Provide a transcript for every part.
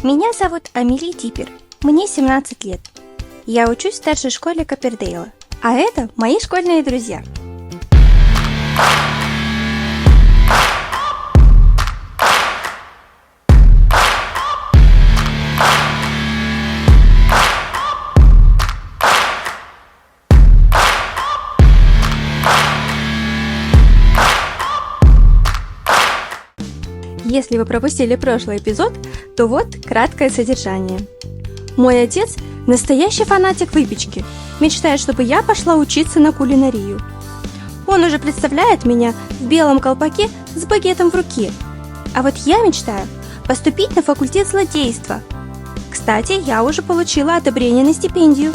Меня зовут Амели Диппер, мне 17 лет. Я учусь в старшей школе Коппердейла, а это мои школьные друзья. Если вы пропустили прошлый эпизод, то вот краткое содержание. Мой отец – настоящий фанатик выпечки, мечтает, чтобы я пошла учиться на кулинарию. Он уже представляет меня в белом колпаке с багетом в руке. А вот я мечтаю поступить на факультет злодейства. Кстати, я уже получила одобрение на стипендию.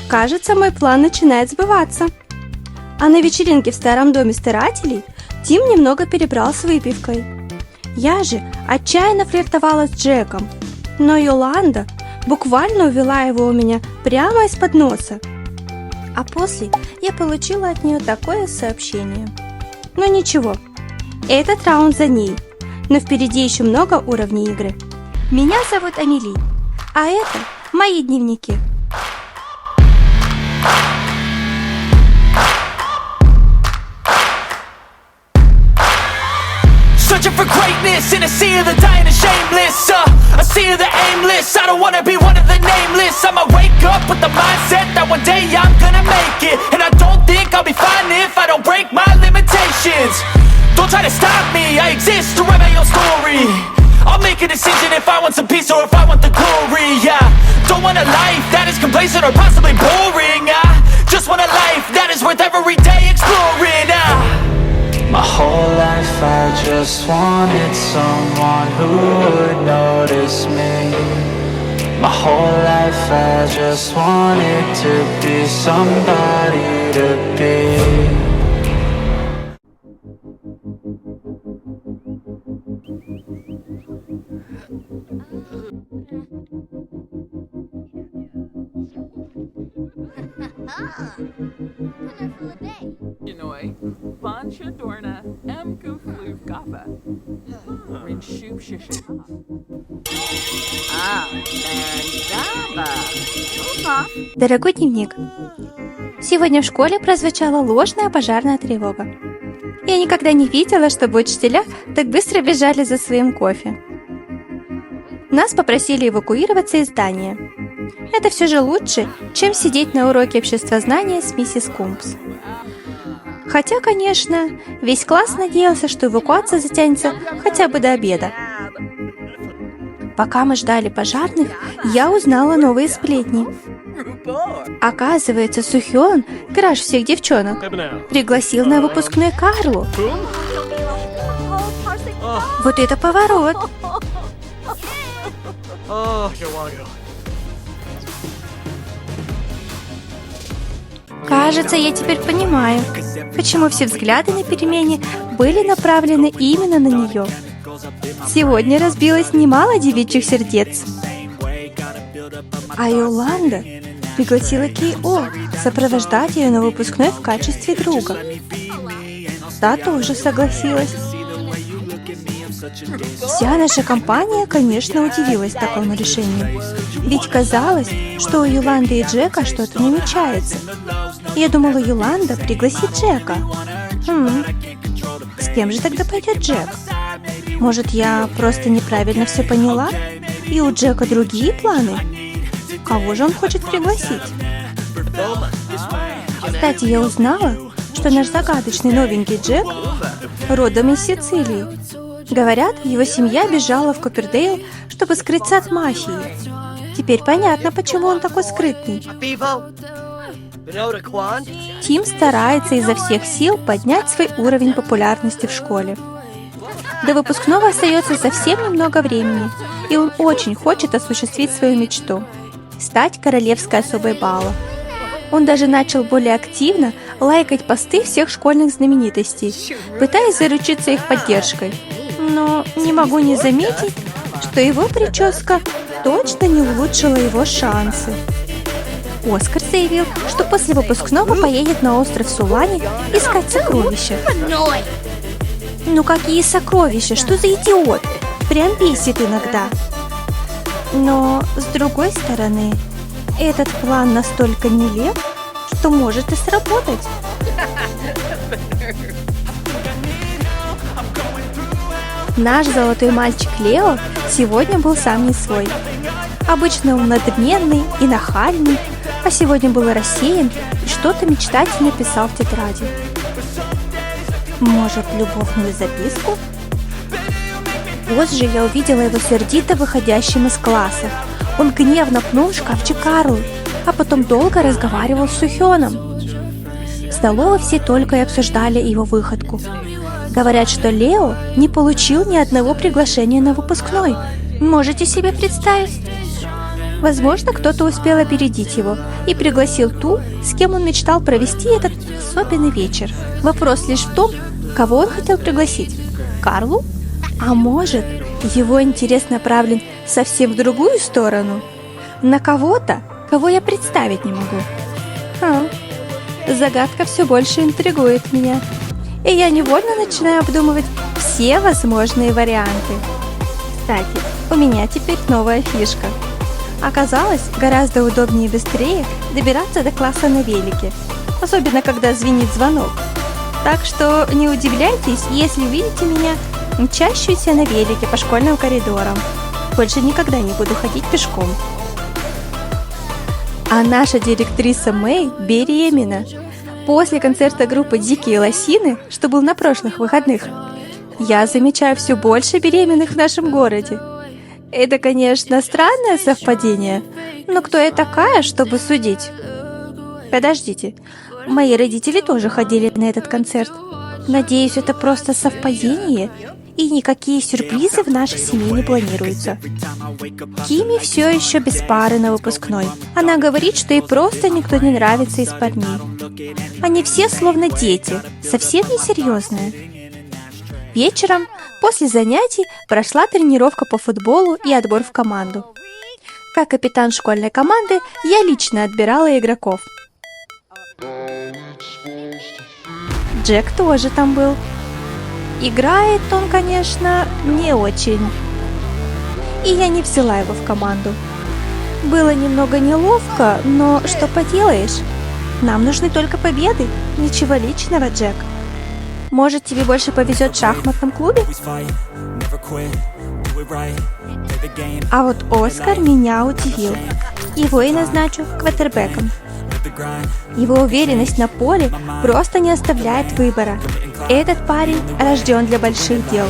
Кажется, мой план начинает сбываться. А на вечеринке в старом доме старателей Тим немного перебрал с выпивкой. Я же отчаянно флиртовала с Джеком, но Йоланда буквально увела его у меня прямо из-под носа. А после я получила от нее такое сообщение. Но ничего, этот раунд за ней, но впереди еще много уровней игры. Меня зовут Амели, а это мои дневники. Searching for greatness in a sea of the dying and shameless, a sea of the aimless. I don't wanna be one of the nameless. I'ma wake up with the mindset that one day I'm gonna make it, and I don't think I'll be fine if I don't break my limitations. Don't try to stop me, I exist to write my own story. I'll make a decision if I want some peace or if I want the glory. Yeah, don't want a life that is complacent or possibly boring. I just want a life that is worth every day exploring. My whole life I just wanted someone who would notice me. My whole life I just wanted to be somebody to be. Дорогой дневник, сегодня в школе прозвучала ложная пожарная тревога. Я никогда не видела, чтобы учителя так быстро бежали за своим кофе. Нас попросили эвакуироваться из здания. Это все же лучше, чем сидеть на уроке обществознания с миссис Кумпс. Хотя, конечно, весь класс надеялся, что эвакуация затянется хотя бы до обеда. Пока мы ждали пожарных, я узнала новые сплетни. Оказывается, Сухён, краш всех девчонок, пригласил на выпускной Карлу. Вот это поворот! Кажется, я теперь понимаю, почему все взгляды на перемене были направлены именно на нее. Сегодня разбилось немало девичьих сердец. А Йоланда пригласила Кей-О сопровождать ее на выпускной в качестве друга. Та тоже согласилась. Вся наша компания, конечно, удивилась такому решению. Ведь казалось, что у Йоланды и Джека что-то намечается. Я думала, Йоланда пригласит Джека. С кем же тогда пойдет Джек? Может, я просто неправильно все поняла? И у Джека другие планы? Кого же он хочет пригласить? Кстати, я узнала, что наш загадочный новенький Джек родом из Сицилии. Говорят, его семья бежала в Коппердейл, чтобы скрыться от мафии. Теперь понятно, почему он такой скрытный. Тим старается изо всех сил поднять свой уровень популярности в школе. До выпускного остается совсем немного времени, и он очень хочет осуществить свою мечту – стать королевской особой бала. Он даже начал более активно лайкать посты всех школьных знаменитостей, пытаясь заручиться их поддержкой. Но не могу не заметить, что его прическа точно не улучшила его шансы. Оскар заявил, что после выпускного поедет на остров Сулани искать сокровища. Ну какие сокровища? Что за идиот? Прям бесит иногда. Но, с другой стороны, этот план настолько нелеп, что может и сработать. Наш золотой мальчик Лео сегодня был сам не свой. Обычно он надменный и нахальный, а сегодня был рассеян и что-то мечтательно писал в тетради. Может, любовную записку? Позже я увидела его сердито выходящим из класса. Он гневно пнул шкафчик Карлы, а потом долго разговаривал с Сухёном. В столовой все только и обсуждали его выходку. Говорят, что Лео не получил ни одного приглашения на выпускной. Можете себе представить? Возможно, кто-то успел опередить его и пригласил ту, с кем он мечтал провести этот особенный вечер. Вопрос лишь в том, кого он хотел пригласить. Карлу? А может, его интерес направлен совсем в другую сторону? На кого-то, кого я представить не могу. Загадка все больше интригует меня. И я невольно начинаю обдумывать все возможные варианты. Кстати, у меня теперь новая фишка. Оказалось, гораздо удобнее и быстрее добираться до класса на велике, особенно когда звенит звонок. Так что не удивляйтесь, если увидите меня мчащуюся на велике по школьным коридорам. Больше никогда не буду ходить пешком. А наша директриса Мэй беременна. После концерта группы «Дикие лосины», что был на прошлых выходных, я замечаю все больше беременных в нашем городе. Это, конечно, странное совпадение, но кто я такая, чтобы судить? Подождите, мои родители тоже ходили на этот концерт. Надеюсь, это просто совпадение, и никакие сюрпризы в нашей семье не планируются. Кими все еще без пары на выпускной. Она говорит, что ей просто никто не нравится из парней. Они все словно дети, совсем несерьезные. Вечером, после занятий, прошла тренировка по футболу и отбор в команду. Как капитан школьной команды, я лично отбирала игроков. Джек тоже там был. Играет он, конечно, не очень. И я не взяла его в команду. Было немного неловко, но что поделаешь? Нам нужны только победы. Ничего личного, Джек. Может, тебе больше повезет в шахматном клубе? А вот Оскар меня удивил. Его и назначу квотербеком. Его уверенность на поле просто не оставляет выбора. Этот парень рожден для больших дел.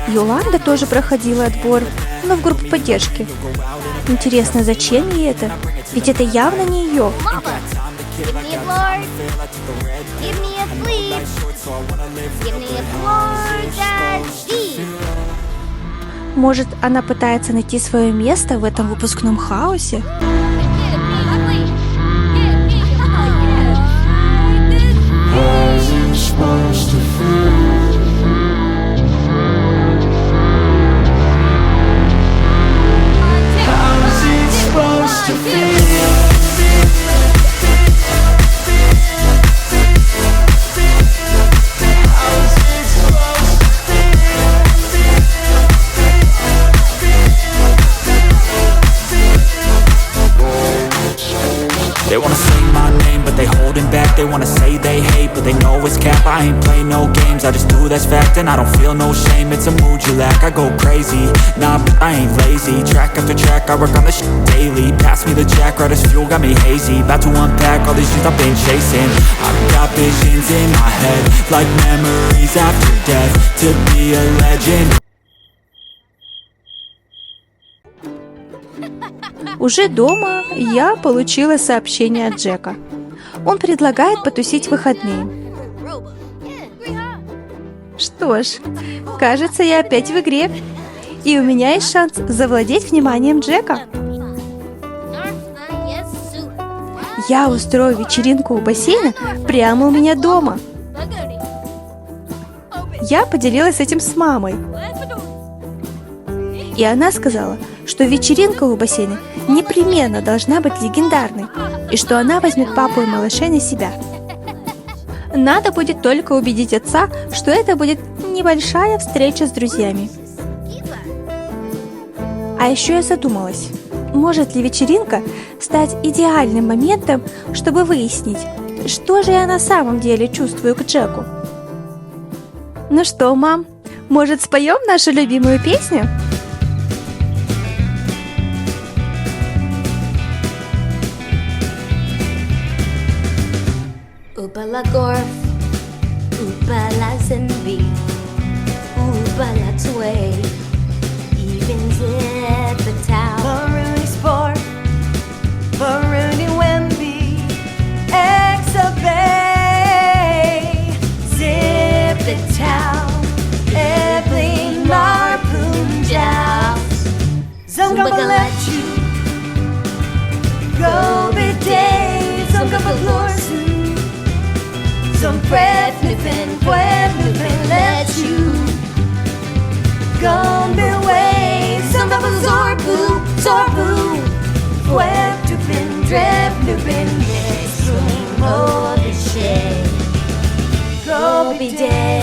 Йоланда тоже проходила отбор, но в группу поддержки. Интересно, зачем ей это? Ведь это явно не ее. Может, она пытается найти свое место в этом выпускном хаосе? They wanna say my name, but they holding back. They wanna say they hate, but they know it's cap. I ain't play no games, I just do that's fact. And I don't feel no shame, it's a mood you lack. I go crazy, nah, but I ain't lazy. Track after track, I work on this shit daily. Pass me the jack, right as fuel, got me hazy. About to unpack all these things I've been chasing. I've got visions in my head, like memories after death. To be a legend. Уже дома я получила сообщение от Джека. Он предлагает потусить в выходные. Что ж, кажется, я опять в игре. И у меня есть шанс завладеть вниманием Джека. Я устрою вечеринку у бассейна прямо у меня дома. Я поделилась этим с мамой. И она сказала, что вечеринка у бассейна непременно должна быть легендарной, и что она возьмет папу и малышей на себя. Надо будет только убедить отца, что это будет небольшая встреча с друзьями. А еще я задумалась, может ли вечеринка стать идеальным моментом, чтобы выяснить, что же я на самом деле чувствую к Джеку. Ну что, мам, может, споем нашу любимую песню? Upala gorf, upala zenvi, upala tway, even zip a towel. Marooney Sport, Marooney Wemby, Exabay, Zip the Town, Ebling Marpoon Joust, Zungaba let you go be day, Zungaba Glorson, some Prefnipen, let you go be way, Zungaba Zorbu, Zorbu, Webtupin, Drevnupin, Swing over the shade. Go be day.